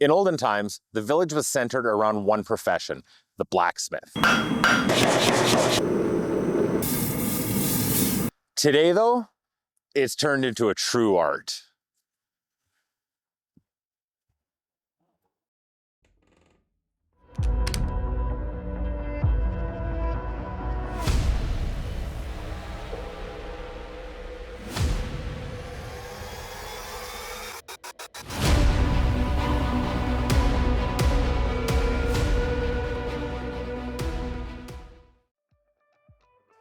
In olden times, the village was centered around one profession, the blacksmith. Today, though, it's turned into a true art.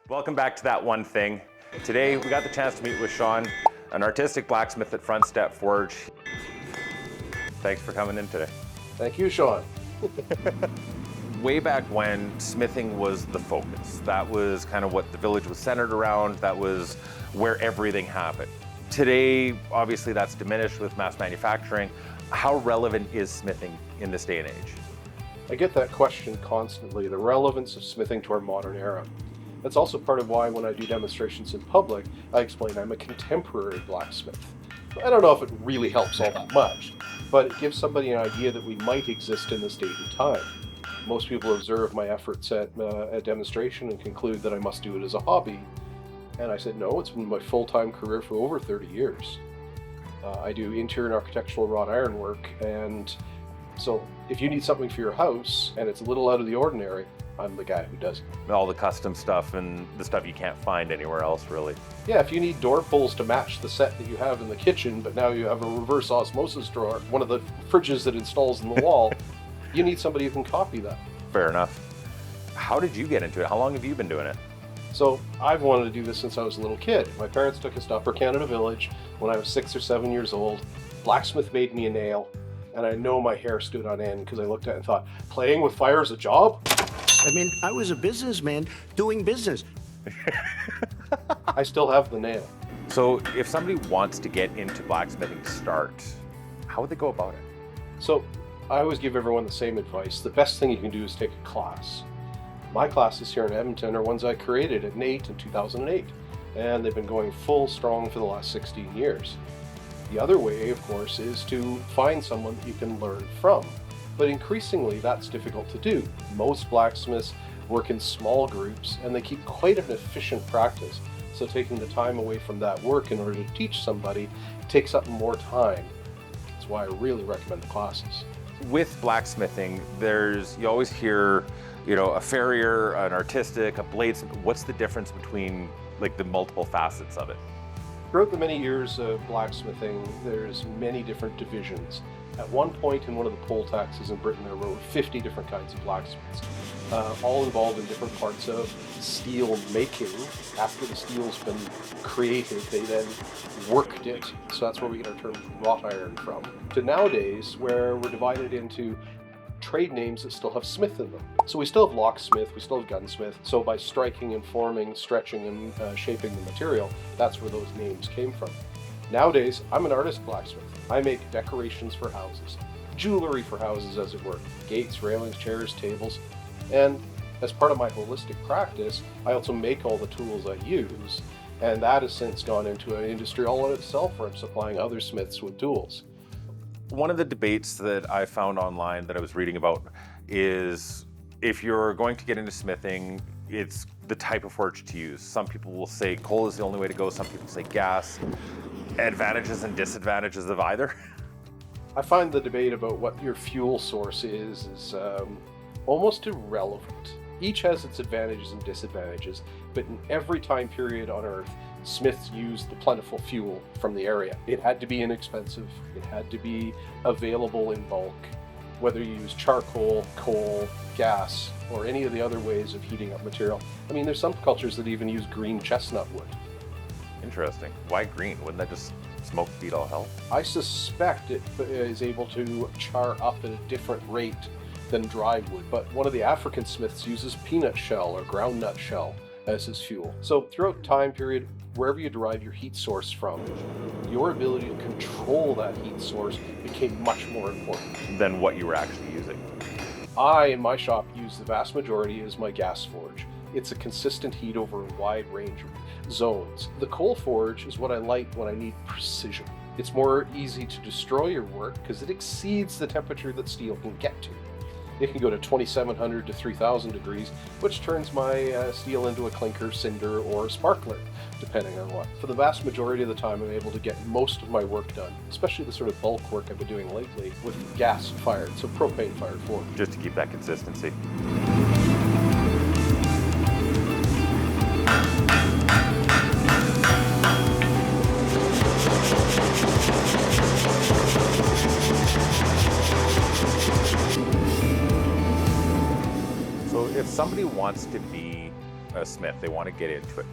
Welcome back to That One Thing. Today, we got the chance to meet with Shawn, an artistic blacksmith at Front Step Forge. Thanks for coming in today. Thank you, Shawn. Way back when, smithing was the focus. That was kind of what the village was centered around. That was where everything happened. Today, obviously that's diminished with mass manufacturing. How relevant is smithing in this day and age? I get that question constantly, the relevance of smithing to our modern era. That's also part of why when I do demonstrations in public, I explain I'm a contemporary blacksmith. I don't know if it really helps all that much, but it gives somebody an idea that we might exist in this date and time. Most people observe my efforts at a demonstration and conclude that I must do it as a hobby. And I said, no, it's been my full-time career for over 30 years. I do interior and architectural wrought iron work, and so if you need something for your house and it's a little out of the ordinary, I'm the guy who does it. All the custom stuff and the stuff you can't find anywhere else, really. Yeah, if you need door pulls to match the set that you have in the kitchen, but now you have a reverse osmosis drawer, one of the fridges that installs in the wall, you need somebody who can copy that. Fair enough. How did you get into it? How long have you been doing it? So I've wanted to do this since I was a little kid. My parents took us to Upper Canada Village when I was 6 or 7 years old. Blacksmith made me a nail, and I know my hair stood on end because I looked at it and thought, playing with fire is a job? I mean, I was a businessman doing business. I still have the nail. So if somebody wants to get into blacksmithing to start, how would they go about it? So I always give everyone the same advice. The best thing you can do is take a class. My classes here in Edmonton are ones I created at NATE in 2008, and they've been going full strong for the last 16 years. The other way, of course, is to find someone that you can learn from. But increasingly, that's difficult to do. Most blacksmiths work in small groups, and they keep quite an efficient practice. So taking the time away from that work in order to teach somebody takes up more time. That's why I really recommend the classes. With blacksmithing, you always hear, a farrier, an artistic, a bladesmith. What's the difference between like the multiple facets of it? Throughout the many years of blacksmithing, there's many different divisions. At one point in one of the poll taxes in Britain, there were 50 different kinds of blacksmiths, all involved in different parts of steel making. After the steel's been created, they then worked it. So that's where we get our term wrought iron from. To nowadays, where we're divided into trade names that still have smith in them. So we still have locksmith, we still have gunsmith. So by striking and forming, stretching and shaping the material, that's where those names came from. Nowadays, I'm an artist blacksmith. I make decorations for houses, jewelry for houses as it were, gates, railings, chairs, tables. And as part of my holistic practice, I also make all the tools I use. And that has since gone into an industry all in itself where I'm supplying other smiths with tools. One of the debates that I found online that I was reading about is if you're going to get into smithing, it's the type of forge to use. Some people will say coal is the only way to go. Some people say gas. Advantages and disadvantages of either? I find the debate about what your fuel source is almost irrelevant. Each has its advantages and disadvantages, but in every time period on Earth, smiths used the plentiful fuel from the area. It had to be inexpensive, it had to be available in bulk, whether you use charcoal, coal, gas, or any of the other ways of heating up material. I mean, there's some cultures that even use green chestnut wood. Interesting. Why green? Wouldn't that just smoke beat all hell? I suspect it is able to char up at a different rate than dry wood, but one of the African smiths uses peanut shell or groundnut shell as his fuel. So throughout time period, wherever you derive your heat source from, your ability to control that heat source became much more important than what you were actually using. I, in my shop, use the vast majority as my gas forge. It's a consistent heat over a wide range of zones. The coal forge is what I like when I need precision. It's more easy to destroy your work because it exceeds the temperature that steel can get to. It can go to 2,700 to 3,000 degrees, which turns my steel into a clinker, cinder, or a sparkler, depending on what. For the vast majority of the time, I'm able to get most of my work done, especially the sort of bulk work I've been doing lately, with gas-fired, so propane-fired forge. Just to keep that consistency. So if somebody wants to be a smith, they want to get into it,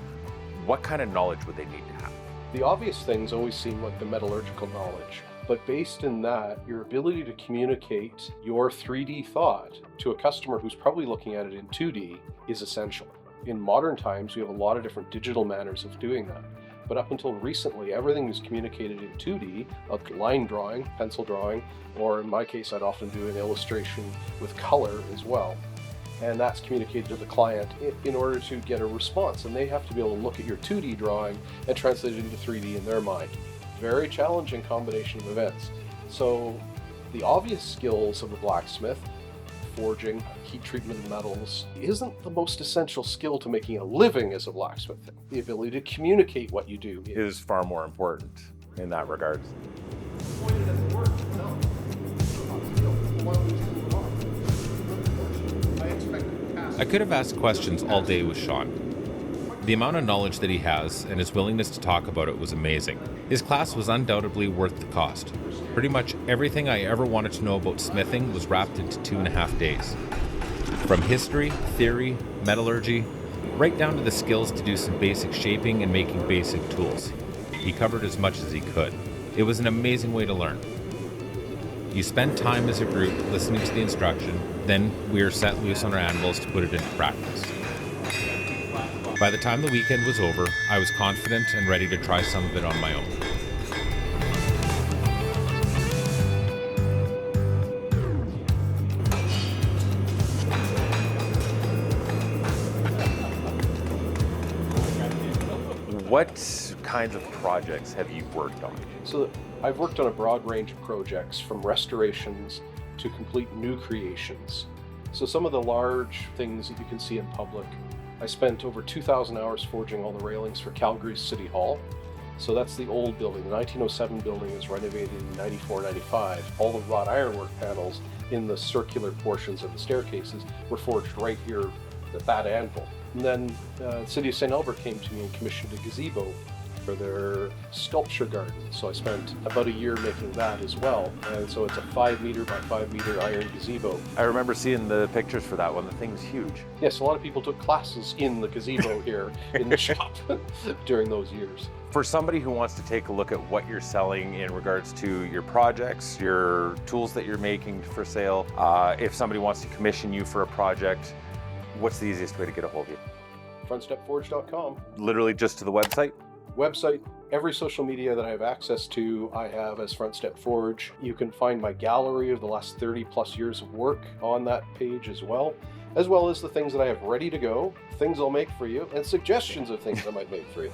what kind of knowledge would they need to have? The obvious things always seem like the metallurgical knowledge, but based in that, your ability to communicate your 3D thought to a customer who's probably looking at it in 2D is essential. In modern times, we have a lot of different digital manners of doing that. But up until recently, everything was communicated in 2D, like line drawing, pencil drawing, or in my case, I'd often do an illustration with color as well. And that's communicated to the client in order to get a response. And they have to be able to look at your 2D drawing and translate it into 3D in their mind. Very challenging combination of events. So the obvious skills of a blacksmith, forging, heat treatment of metals, isn't the most essential skill to making a living as a blacksmith. The ability to communicate what you do Is far more important in that regard. I could have asked questions all day with Shawn. The amount of knowledge that he has and his willingness to talk about it was amazing. His class was undoubtedly worth the cost. Pretty much everything I ever wanted to know about smithing was wrapped into 2.5 days. From history, theory, metallurgy, right down to the skills to do some basic shaping and making basic tools. He covered as much as he could. It was an amazing way to learn. You spend time as a group listening to the instruction, then we are set loose on our anvils to put it into practice. By the time the weekend was over, I was confident and ready to try some of it on my own. What kinds of projects have you worked on? So I've worked on a broad range of projects, from restorations to complete new creations. So some of the large things that you can see in public, I spent over 2,000 hours forging all the railings for Calgary's City Hall. So that's the old building. The 1907 building was renovated in 94, 95. All the wrought ironwork panels in the circular portions of the staircases were forged right here at that anvil. And then the City of St. Albert came to me and commissioned a gazebo for their sculpture garden. So I spent about a year making that as well. And so it's a 5 meter by 5 meter iron gazebo. I remember seeing the pictures for that one. The thing's huge. Yes, a lot of people took classes in the gazebo here in the shop during those years. For somebody who wants to take a look at what you're selling in regards to your projects, your tools that you're making for sale, if somebody wants to commission you for a project, what's the easiest way to get a hold of you? Frontstepforge.com. Literally just to the website? Website, every social media that I have access to, I have as Front Step Forge. You can find my gallery of the last 30 plus years of work on that page as well as the things that I have ready to go, things I'll make for you, and suggestions of things I might make for you.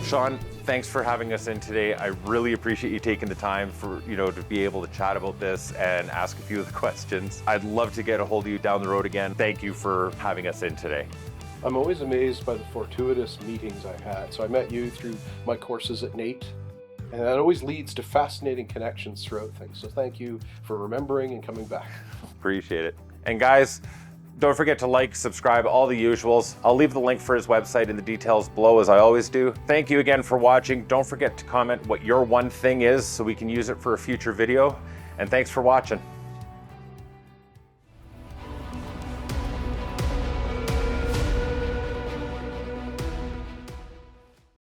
Shawn, thanks for having us in today. I really appreciate you taking the time for, to be able to chat about this and ask a few of the questions. I'd love to get a hold of you down the road again. Thank you for having us in today. I'm always amazed by the fortuitous meetings I had. So I met you through my courses at NATE, And that always leads to fascinating connections throughout things. So thank you for remembering and coming back. Appreciate it. And guys, don't forget to like, subscribe, all the usuals. I'll leave the link for his website in the details below, as I always do. Thank you again for watching. Don't forget to comment what your one thing is so we can use it for a future video. And thanks for watching.